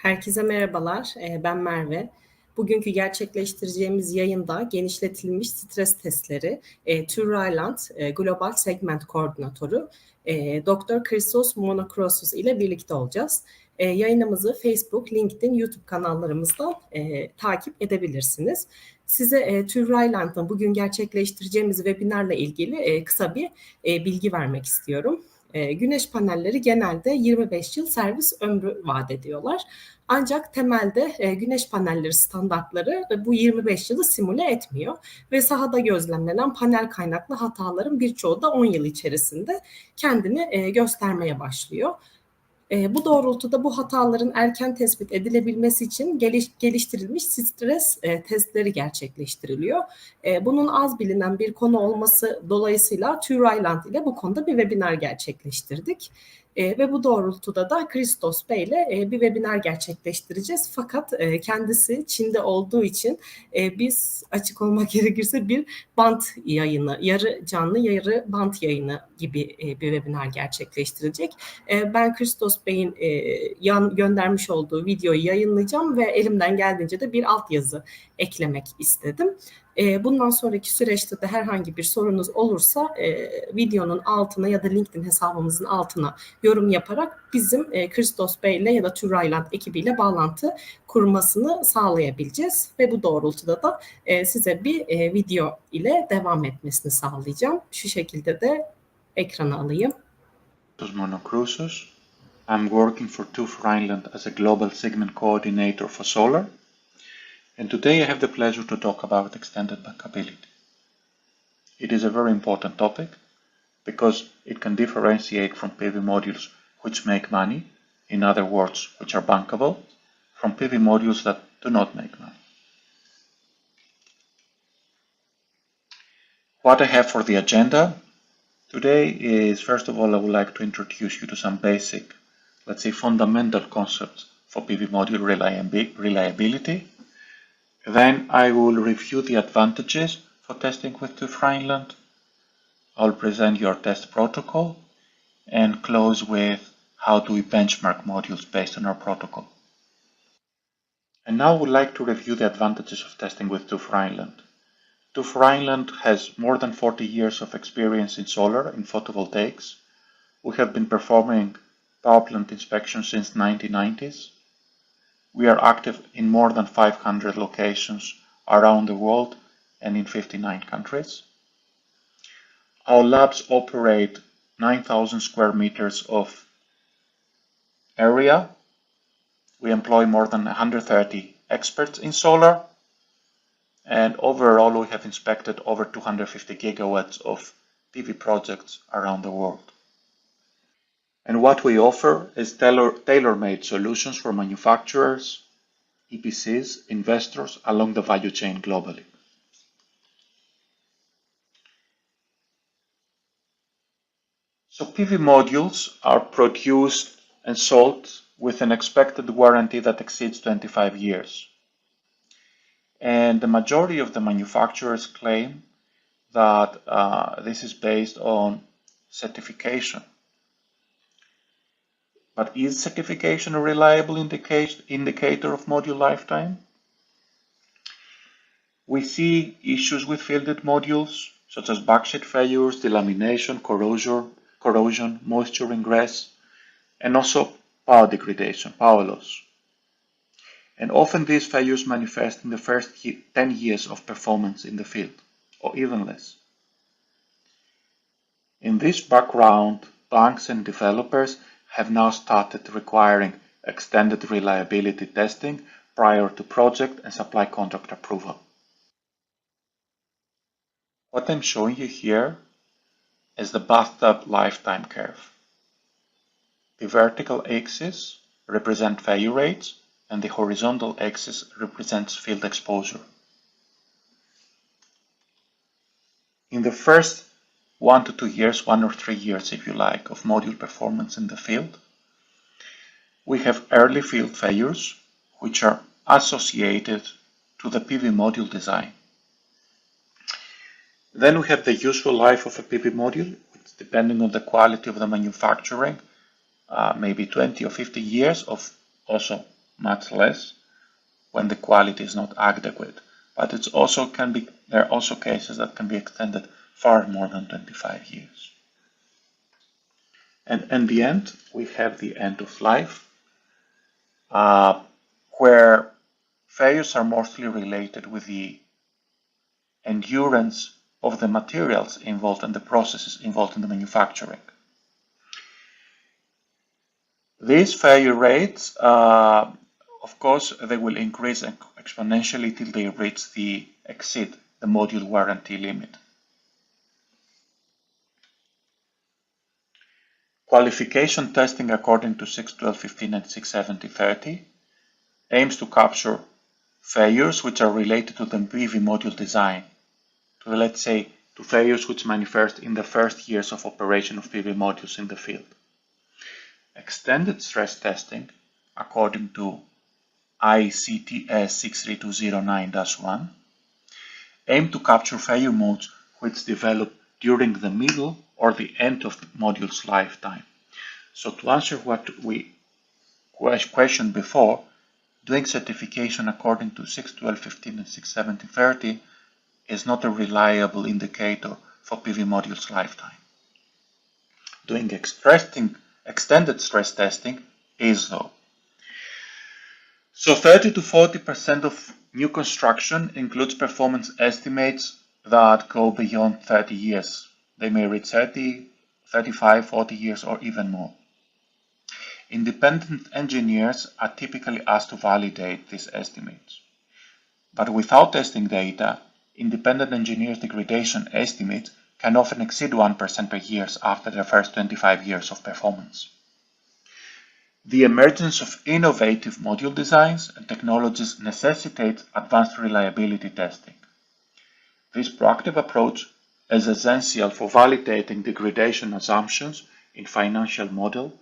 Herkese merhabalar, ben Merve. Bugünkü gerçekleştireceğimiz yayında genişletilmiş stres testleri, Tür-Ryland Global Segment Koordinatörü Dr. Christos Monokroussos ile birlikte olacağız. Yayınımızı Facebook, LinkedIn, YouTube kanallarımızdan takip edebilirsiniz. Size Tür-Ryland'ın bugün gerçekleştireceğimiz webinarla ilgili kısa bir bilgi vermek istiyorum. Güneş panelleri genelde 25 yıl servis ömrü vaat ediyorlar. Ancak temelde güneş panelleri standartları bu 25 yılı simüle etmiyor ve sahada gözlemlenen panel kaynaklı hataların birçoğu da 10 yıl içerisinde kendini göstermeye başlıyor. Bu doğrultuda bu hataların erken tespit edilebilmesi için geliştirilmiş stres testleri gerçekleştiriliyor. Bunun az bilinen bir konu olması dolayısıyla Tür-Ryland ile bu konuda bir webinar gerçekleştirdik. Ve bu doğrultuda da Christos Bey ile bir webinar gerçekleştireceğiz. Fakat kendisi Çin'de olduğu için biz açık olmak gerekirse bir bant yayını, yarı canlı yarı bant yayını gibi bir webinar gerçekleştirecek. Ben Christos Bey'in göndermiş olduğu videoyu yayınlayacağım ve elimden geldiğince de bir altyazı eklemek istedim. Bundan sonraki süreçte de herhangi bir sorunuz olursa videonun altına ya da LinkedIn hesabımızın altına yorum yaparak bizim Christos Bey ile ya da Tür-Ryland ekibiyle bağlantı kurmasını sağlayabileceğiz ve bu doğrultuda da size bir video ile devam etmesini sağlayacağım. Şu şekilde de ekranı alayım. Christos Monokroussos. I'm working for Tür-Ryland as a Global Segment Coordinator for Solar. And today I have the pleasure to talk about extended bankability. It is a very important topic because it can differentiate from PV modules which make money, in other words, which are bankable, from PV modules that do not make money. What I have for the agenda today is, first of all, I would like to introduce you to some basic, let's say, fundamental concepts for PV module reliability. Then I will review the advantages for testing with Tür-Ryland. I'll present your test protocol and close with how do we benchmark modules based on our protocol. And now I would like to review the advantages of testing with Tür-Ryland. Tür-Ryland has more than 40 years of experience in solar and photovoltaics. We have been performing power plant inspections since 1990s. We are active in more than 500 locations around the world and in 59 countries. Our labs operate 9,000 square meters of area. We employ more than 130 experts in solar, and overall we have inspected over 250 gigawatts of PV projects around the world. And what we offer is tailor-made solutions for manufacturers, EPCs, investors along the value chain globally. So PV modules are produced and sold with an expected warranty that exceeds 25 years. And the majority of the manufacturers claim that this is based on certification. But is certification a reliable indicator of module lifetime? We see issues with fielded modules, such as backsheet failures, delamination, corrosion, moisture ingress, and also power degradation, power loss. And often these failures manifest in the first 10 years of performance in the field, or even less. In this background, banks and developers have now started requiring extended reliability testing prior to project and supply contract approval. What I'm showing you here is the bathtub lifetime curve. The vertical axis represents failure rates and the horizontal axis represents field exposure. In the first 1 to 2 years, 1 or 3 years if you like, of module performance in the field, we have early field failures which are associated to the PV module design. Then we have the useful life of a PV module, which depending on the quality of the manufacturing, maybe 20 or 50 years, of also much less when the quality is not adequate. But there are also cases that can be extended far more than 25 years. And in the end, we have the end of life, where failures are mostly related with the endurance of the materials involved and the processes involved in the manufacturing. These failure rates, of course, they will increase exponentially till they exceed the module warranty limit. Qualification testing according to 612.15 and 670.30 aims to capture failures which are related to the PV module design, let's say, to failures which manifest in the first years of operation of PV modules in the field. Extended stress testing, according to ICTS 63209-1, aim to capture failure modes which develop during the middle or the end of the module's lifetime. So to answer what we questioned before, doing certification according to 612.15 and 670.30 is not a reliable indicator for PV module's lifetime. Doing extended stress testing is though. So 30 to 40% of new construction includes performance estimates that go beyond 30 years. They may reach 30, 35, 40 years or even more. Independent engineers are typically asked to validate these estimates. But without testing data, independent engineers' degradation estimates can often exceed 1% per year after the first 25 years of performance. The emergence of innovative module designs and technologies necessitates advanced reliability testing. This proactive approach is essential for validating degradation assumptions in financial model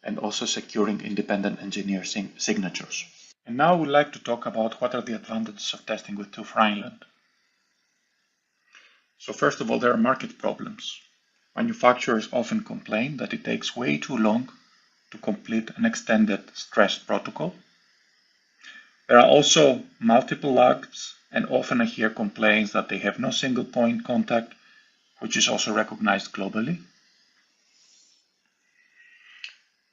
and also securing independent engineer signatures. And now I would like to talk about what are the advantages of testing with TÜV Rheinland. So first of all, there are market problems. Manufacturers often complain that it takes way too long to complete an extended stress protocol. There are also multiple labs, and often I hear complaints that they have no single point contact, which is also recognized globally.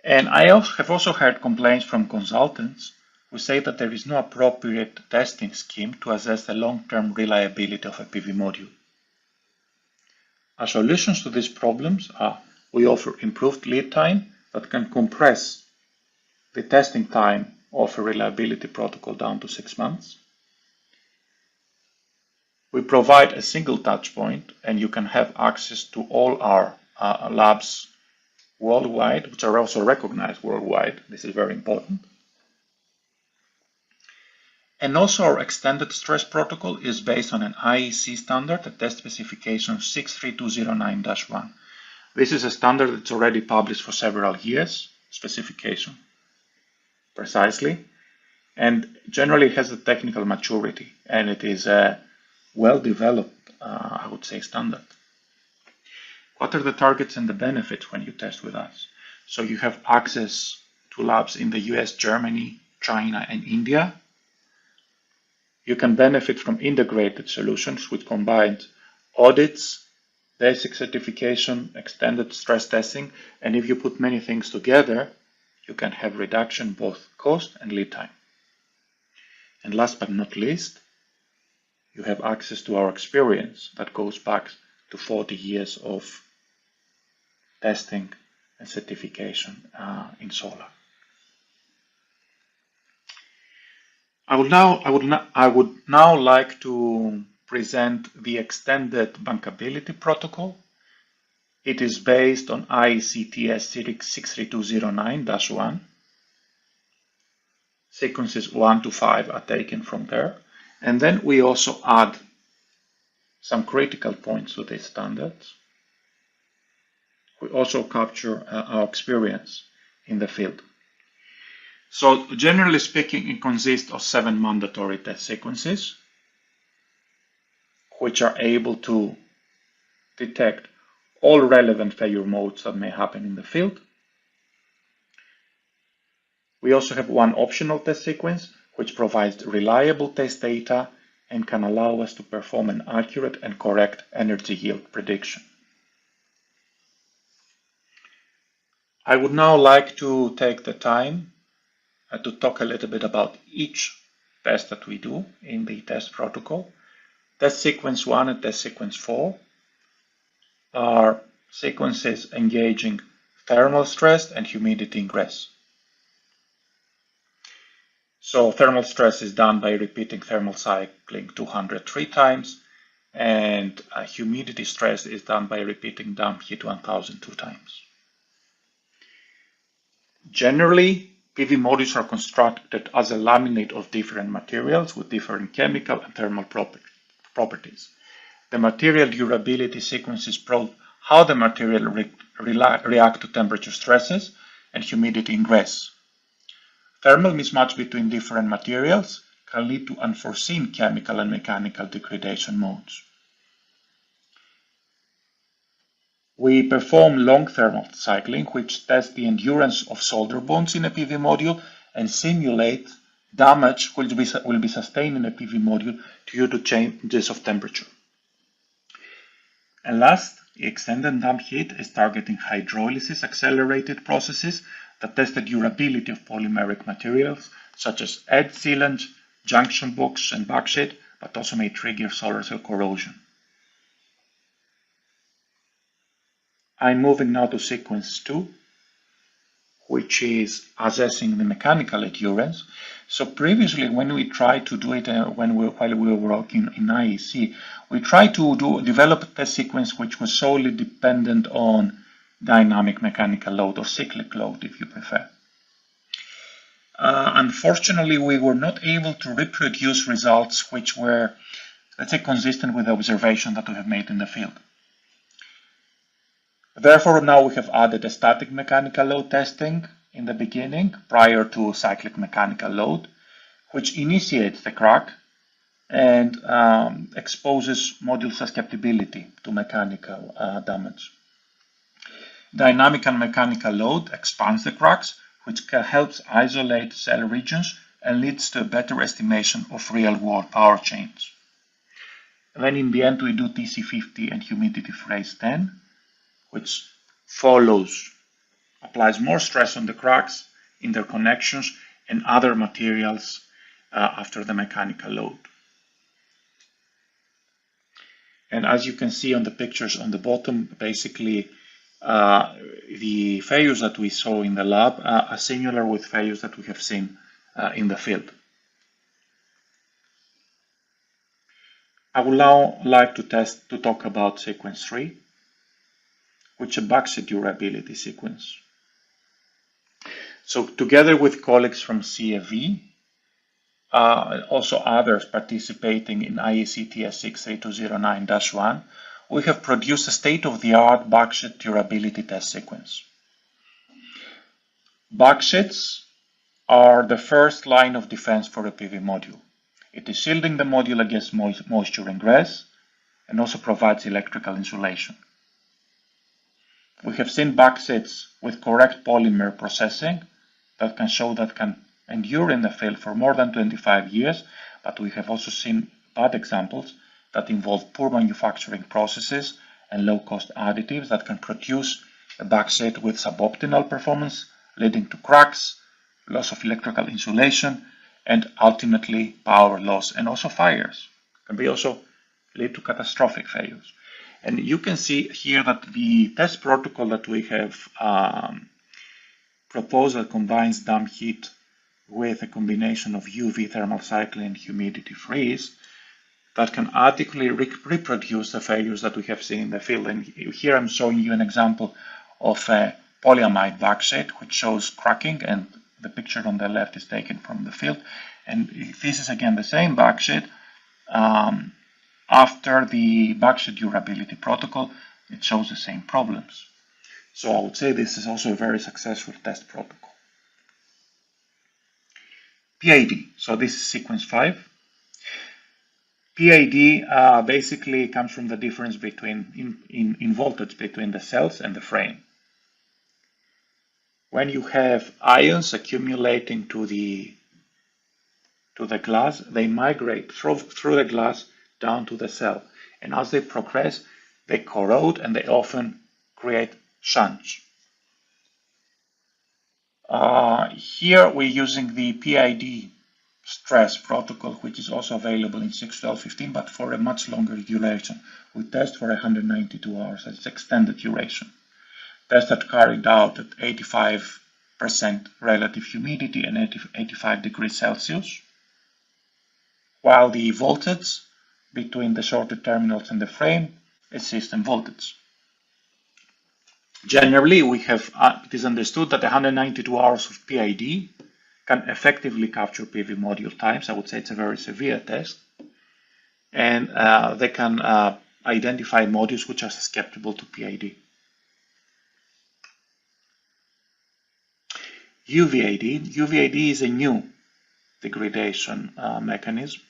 And I have also heard complaints from consultants who say that there is no appropriate testing scheme to assess the long-term reliability of a PV module. As solutions to these problems are, we offer improved lead time that can compress the testing time of a reliability protocol down to 6 months. We provide a single touch point and you can have access to all our labs worldwide, which are also recognized worldwide. This is very important. And also our extended stress protocol is based on an IEC standard, a test specification 63209-1. This is a standard that's already published for several years, specification precisely, and generally has a technical maturity, and it is a well-developed, I would say, standard. What are the targets and the benefits when you test with us? So you have access to labs in the US, Germany, China, and India. You can benefit from integrated solutions which combine audits, basic certification, extended stress testing, and if you put many things together, you can have reduction both cost and lead time. And last but not least, you have access to our experience that goes back to 40 years of testing and certification in solar. I would now like to present the extended bankability protocol. It is based on IEC/TS 63209-1. Sequences 1 to 5 are taken from there. And then we also add some critical points to these standards. We also capture our experience in the field. So generally speaking, it consists of 7 mandatory test sequences, which are able to detect all relevant failure modes that may happen in the field. We also have one optional test sequence, which provides reliable test data and can allow us to perform an accurate and correct energy yield prediction. I would now like to take the time to talk a little bit about each test that we do in the test protocol. Test sequence 1 and test sequence 4 are sequences engaging thermal stress and humidity ingress. So thermal stress is done by repeating thermal cycling 203 times, and humidity stress is done by repeating damp heat 1002 times. Generally, PV modules are constructed as a laminate of different materials with different chemical and thermal properties. The material durability sequences probe how the material react to temperature stresses and humidity ingress. Thermal mismatch between different materials can lead to unforeseen chemical and mechanical degradation modes. We perform long thermal cycling, which tests the endurance of solder bonds in a PV module and simulate damage which will be sustained in a PV module due to changes of temperature. And last, extended damp heat is targeting hydrolysis accelerated processes that test the durability of polymeric materials such as edge sealant, junction box, and backsheet, but also may trigger solar cell corrosion. I'm moving now to sequence 2, which is assessing the mechanical endurance. So previously, when we tried to do it while we were working in IEC, we tried to develop a test sequence which was solely dependent on dynamic mechanical load, or cyclic load if you prefer. Unfortunately, we were not able to reproduce results which were, let's say, consistent with the observation that we have made in the field. Therefore, now we have added a static mechanical load testing in the beginning, prior to cyclic mechanical load, which initiates the crack and exposes module susceptibility to mechanical damage. Dynamic and mechanical load expands the cracks, which helps isolate cell regions and leads to a better estimation of real-world power chains. And then in the end, we do TC50 and humidity phase 10, which applies more stress on the cracks, interconnections, and other materials after the mechanical load. And as you can see on the pictures on the bottom, basically the failures that we saw in the lab are similar with failures that we have seen in the field. I would now like to talk about sequence 3, which is a backsheet durability sequence. So together with colleagues from CFV, also others participating in IEC/TS 63209-1, we have produced a state-of-the-art backsheet durability test sequence. Backsheets are the first line of defense for a PV module. It is shielding the module against moisture ingress and also provides electrical insulation. We have seen backsheets with correct polymer processing that can endure in the field for more than 25 years, but we have also seen bad examples that involve poor manufacturing processes and low-cost additives that can produce a backsheet with suboptimal performance, leading to cracks, loss of electrical insulation, and ultimately power loss and also fires. It can also lead to catastrophic failures. And you can see here that the test protocol that we have proposed that combines damp heat with a combination of UV thermal cycling and humidity freeze that can adequately reproduce the failures that we have seen in the field. And here I'm showing you an example of a polyamide backsheet, which shows cracking, and the picture on the left is taken from the field. And this is again the same backsheet. After the backsheet durability protocol, it shows the same problems. So I would say this is also a very successful test protocol. PID, so this is sequence 5. PID basically comes from the difference between in voltage between the cells and the frame. When you have ions accumulating to the glass, they migrate through the glass down to the cell, and as they progress, they corrode and they often create shunts. Here we're using the PID stress protocol, which is also available in 6.12.15, but for a much longer duration. We test for 192 hours. It's extended duration. Tests are carried out at 85% relative humidity and 85 degrees Celsius, while the voltage between the shorted terminals and the frame is system voltage. Generally, it is understood that 192 hours of PID can effectively capture PV module times. I would say it's a very severe test, and they can identify modules which are susceptible to PID. UVAD is a new degradation mechanism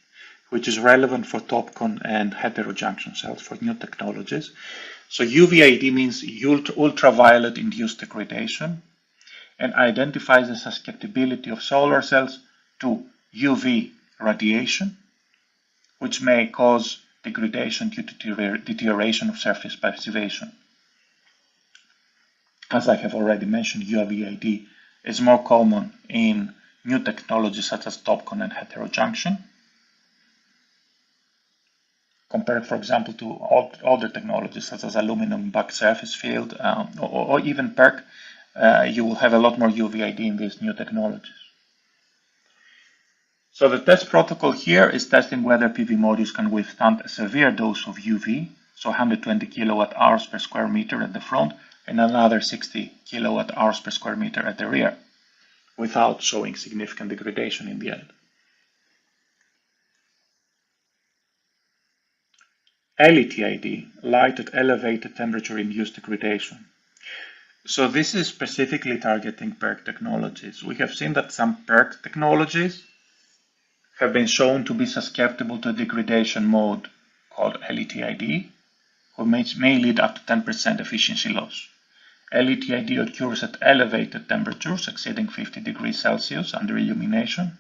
which is relevant for TOPCon and heterojunction cells, for new technologies. So UVAD means ultraviolet induced degradation, and identifies the susceptibility of solar cells to UV radiation, which may cause degradation due to deterioration of surface passivation. As I have already mentioned, UVAD is more common in new technologies such as TOPCon and heterojunction, compared, for example, to older technologies such as aluminum back surface field or even PERC. You will have a lot more UVAD in these new technologies. So the test protocol here is testing whether PV modules can withstand a severe dose of UV, so 120 kilowatt-hours per square meter at the front and another 60 kilowatt-hours per square meter at the rear, without showing significant degradation in the end. LETID, light at elevated temperature induced degradation. So this is specifically targeting PERC technologies. We have seen that some PERC technologies have been shown to be susceptible to a degradation mode called LETID, which may lead up to 10% efficiency loss. LETID occurs at elevated temperatures exceeding 50 degrees Celsius under illumination,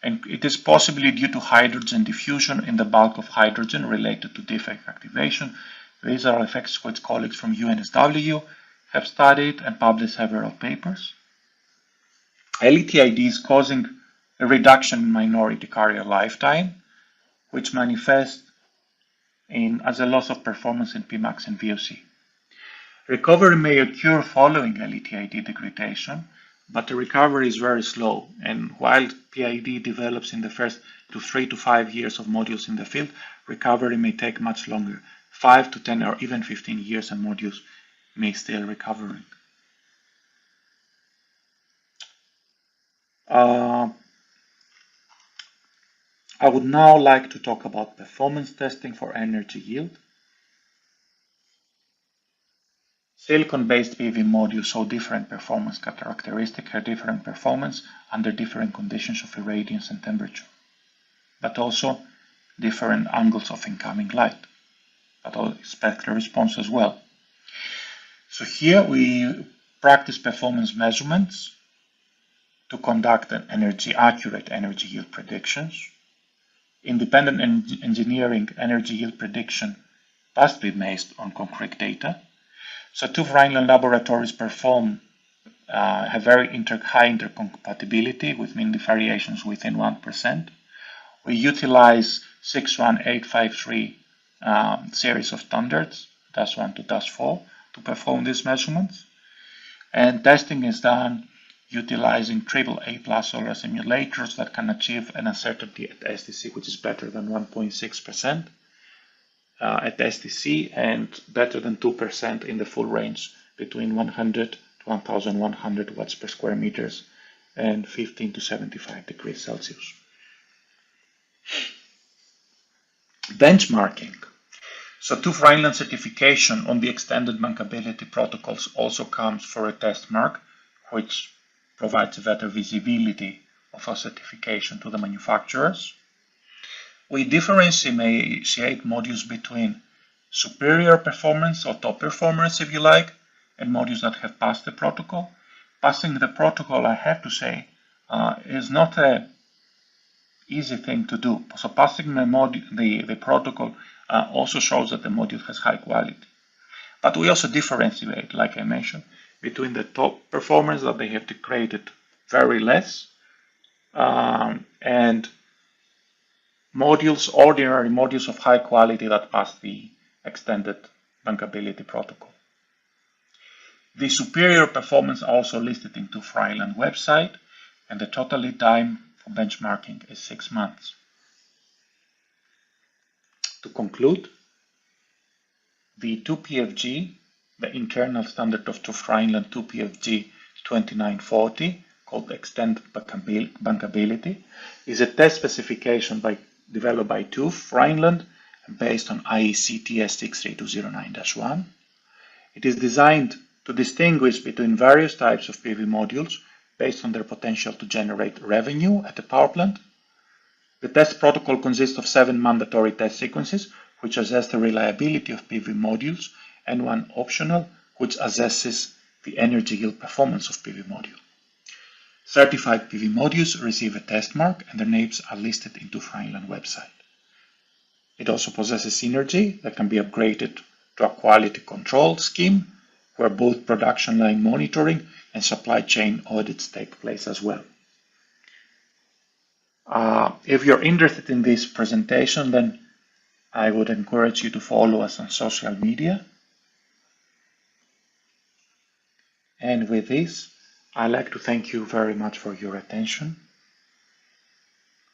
and it is possibly due to hydrogen diffusion in the bulk of hydrogen related to defect activation. These are effects which colleagues from UNSW have studied and published several papers. LETID is causing a reduction in minority carrier lifetime, which manifests as a loss of performance in Pmax and VOC. Recovery may occur following LETID degradation, but the recovery is very slow, and while PID develops in the first 3 to 5 years of modules in the field, recovery may take much longer, 5 to 10 or even 15 years, and modules may still recovering. I would now like to talk about performance testing for energy yield. Silicon-based PV modules show different performance characteristics, have different performance under different conditions of irradiance and temperature, but also different angles of incoming light, but also spectral response as well. So here we practice performance measurements to conduct accurate energy yield predictions. Independent engineering energy yield prediction must be based on concrete data. So two Rhineland laboratories have very high intercompatibility with mean variations within 1%. We utilize 61853 series of standards, DAS1 to DAS4, to perform these measurements. And testing is done utilizing AAA+ solar simulators that can achieve an uncertainty at STC which is better than 1.6% at STC and better than 2% in the full range between 100 to 1100 watts per square meters and 15 to 75 degrees Celsius. Benchmarking. So TÜV Rheinland certification on the extended bankability protocols also comes for a test mark, which provides a better visibility of our certification to the manufacturers. We differentiate modules between superior performance or top performance, if you like, and modules that have passed the protocol. Passing the protocol, I have to say, is not an easy thing to do. So passing the protocol also shows that the module has high quality. But we also differentiate, like I mentioned, between the top performers that they have degraded very less and modules, ordinary modules of high quality that pass the extended bankability protocol. The superior performance are also listed in TÜV Rheinland website, and the total lead time for benchmarking is 6 months. To conclude, the 2PFG, the internal standard of TÜV Rheinland 2PFG 2940, called Extended Bankability, is a test specification developed by TÜV Rheinland and based on IEC TS 63209-1. It is designed to distinguish between various types of PV modules based on their potential to generate revenue at the power plant. The test protocol consists of 7 mandatory test sequences, which assess the reliability of PV modules, and 1 optional, which assesses the energy yield performance of PV module. Certified PV modules receive a test mark, and their names are listed in TÜV Rheinland website. It also possesses synergy that can be upgraded to a quality control scheme, where both production line monitoring and supply chain audits take place as well. If you're interested in this presentation, then I would encourage you to follow us on social media. And with this, I'd like to thank you very much for your attention.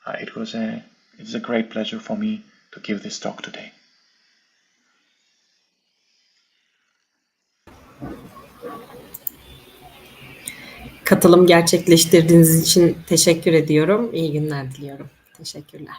It's a great pleasure for me to give this talk today. Katılım gerçekleştirdiğiniz için teşekkür ediyorum. İyi günler diliyorum. Teşekkürler.